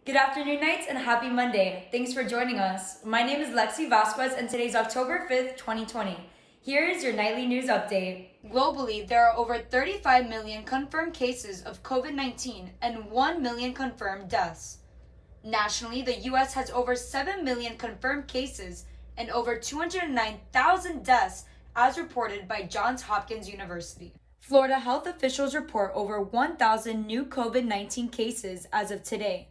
Good afternoon, Knights, and happy Monday. Thanks for joining us. My name is Lexi Vazquez, and today's October 5th, 2020. Here is your nightly news update. Globally, there are over 35 million confirmed cases of COVID-19 and 1 million confirmed deaths. Nationally, the U.S. has over 7 million confirmed cases and over 209,000 deaths as reported by Johns Hopkins University. Florida health officials report over 1,000 new COVID-19 cases as of today,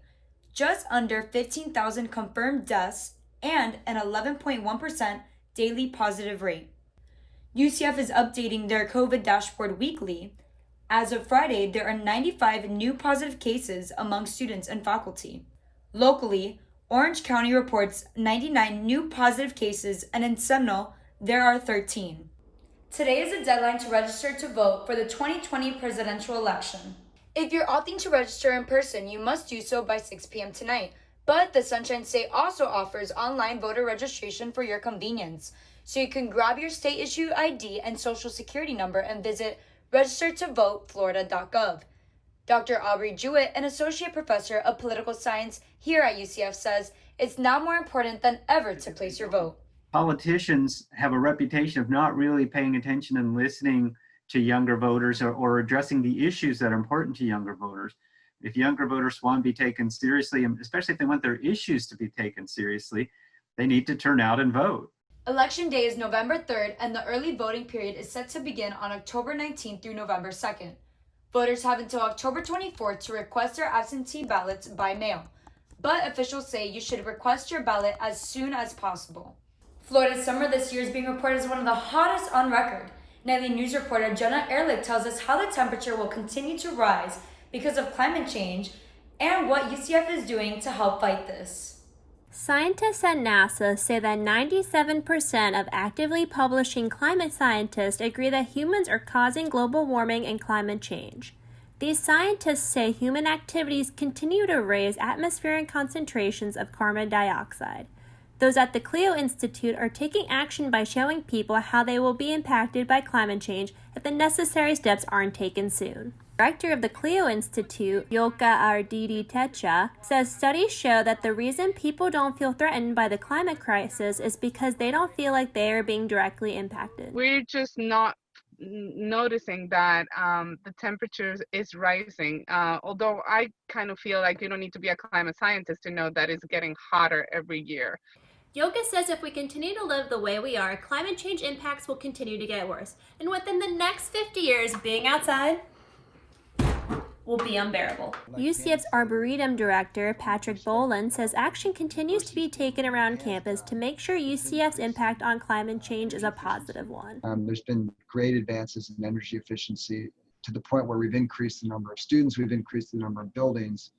just under 15,000 confirmed deaths, and an 11.1% daily positive rate. UCF is updating their COVID dashboard weekly. As of Friday, there are 95 new positive cases among students and faculty. Locally, Orange County reports 99 new positive cases, and in Seminole, there are 13. Today is the deadline to register to vote for the 2020 presidential election. If you're opting to register in person, you must do so by 6 p.m. tonight. But the Sunshine State also offers online voter registration for your convenience. So you can grab your state-issued ID and social security number and visit registertovoteflorida.gov. Dr. Aubrey Jewett, an associate professor of political science here at UCF, says it's now more important than ever to place your vote. Politicians have a reputation of not really paying attention and listening to younger voters or addressing the issues that are important to younger voters. If younger voters want to be taken seriously, and especially if they want their issues to be taken seriously, they need to turn out and vote. Election day is November 3rd, and the early voting period is set to begin on October 19th through November 2nd. Voters have until October 24th to request their absentee ballots by mail, but officials say you should request your ballot as soon as possible. Florida's summer this year is being reported as one of the hottest on record. Nightly News reporter Jenna Ehrlich tells us how the temperature will continue to rise because of climate change and what UCF is doing to help fight this. Scientists at NASA say that 97% of actively publishing climate scientists agree that humans are causing global warming and climate change. These scientists say human activities continue to raise atmospheric concentrations of carbon dioxide. Those at the Clio Institute are taking action by showing people how they will be impacted by climate change if the necessary steps aren't taken soon. Director of the Clio Institute, Yolka Arditi-Techa, says studies show that the reason people don't feel threatened by the climate crisis is because they don't feel like they are being directly impacted. We're just not noticing that the temperature is rising, although I kind of feel like you don't need to be a climate scientist to know that it's getting hotter every year. Yolka says if we continue to live the way we are, climate change impacts will continue to get worse. And within the next 50 years, being outside will be unbearable. UCF's Arboretum Director, Patrick Boland, says action continues to be taken around campus to make sure UCF's impact on climate change is a positive one. There's been great advances in energy efficiency to the point where we've increased the number of students, we've increased the number of buildings,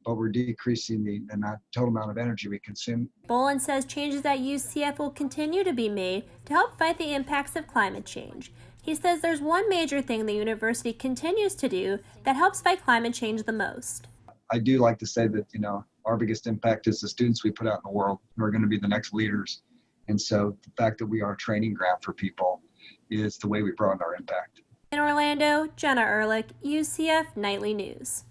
but we're decreasing the total amount of energy we consume. Boland says changes at UCF will continue to be made to help fight the impacts of climate change. He says there's one major thing the university continues to do that helps fight climate change the most. I do like to say that, our biggest impact is the students we put out in the world who are going to be the next leaders. And so the fact that we are a training ground for people is the way we broaden our impact. In Orlando, Jenna Ehrlich, UCF Nightly News.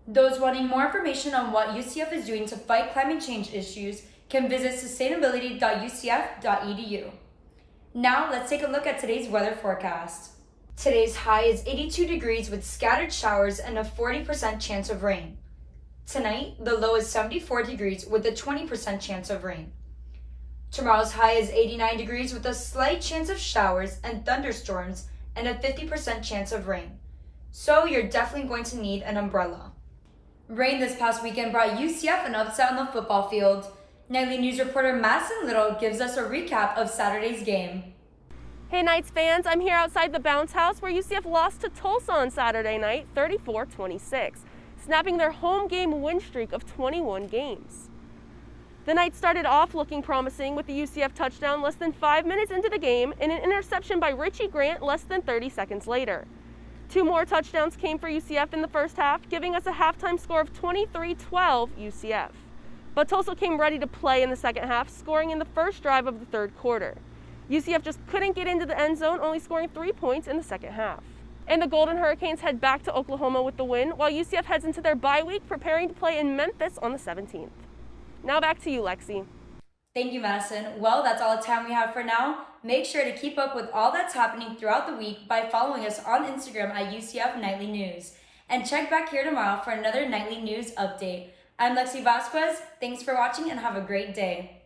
Those wanting more information on what UCF is doing to fight climate change issues can visit sustainability.ucf.edu. Now, let's take a look at today's weather forecast. Today's high is 82 degrees with scattered showers and a 40% chance of rain. Tonight, the low is 74 degrees with a 20% chance of rain. Tomorrow's high is 89 degrees with a slight chance of showers and thunderstorms and a 50% chance of rain. So you're definitely going to need an umbrella. Rain this past weekend brought UCF an upset on the football field. Nightly News reporter Madison Little gives us a recap of Saturday's game. Hey Knights fans, I'm here outside the Bounce House where UCF lost to Tulsa on Saturday night, 34-26, snapping their home game win streak of 21 games. The Knights started off looking promising with the UCF touchdown less than 5 minutes into the game and an interception by Richie Grant less than 30 seconds later. 2 more touchdowns came for UCF in the first half, giving us a halftime score of 23-12 UCF. But Tulsa came ready to play in the second half, scoring in the first drive of the third quarter. UCF just couldn't get into the end zone, only scoring 3 points in the second half. And the Golden Hurricanes head back to Oklahoma with the win, while UCF heads into their bye week, preparing to play in Memphis on the 17th. Now back to you, Lexi. Thank you, Madison. Well, that's all the time we have for now. Make sure to keep up with all that's happening throughout the week by following us on Instagram at UCF Knightly News. And check back here tomorrow for another Nightly News update. I'm Lexi Vazquez. Thanks for watching and have a great day.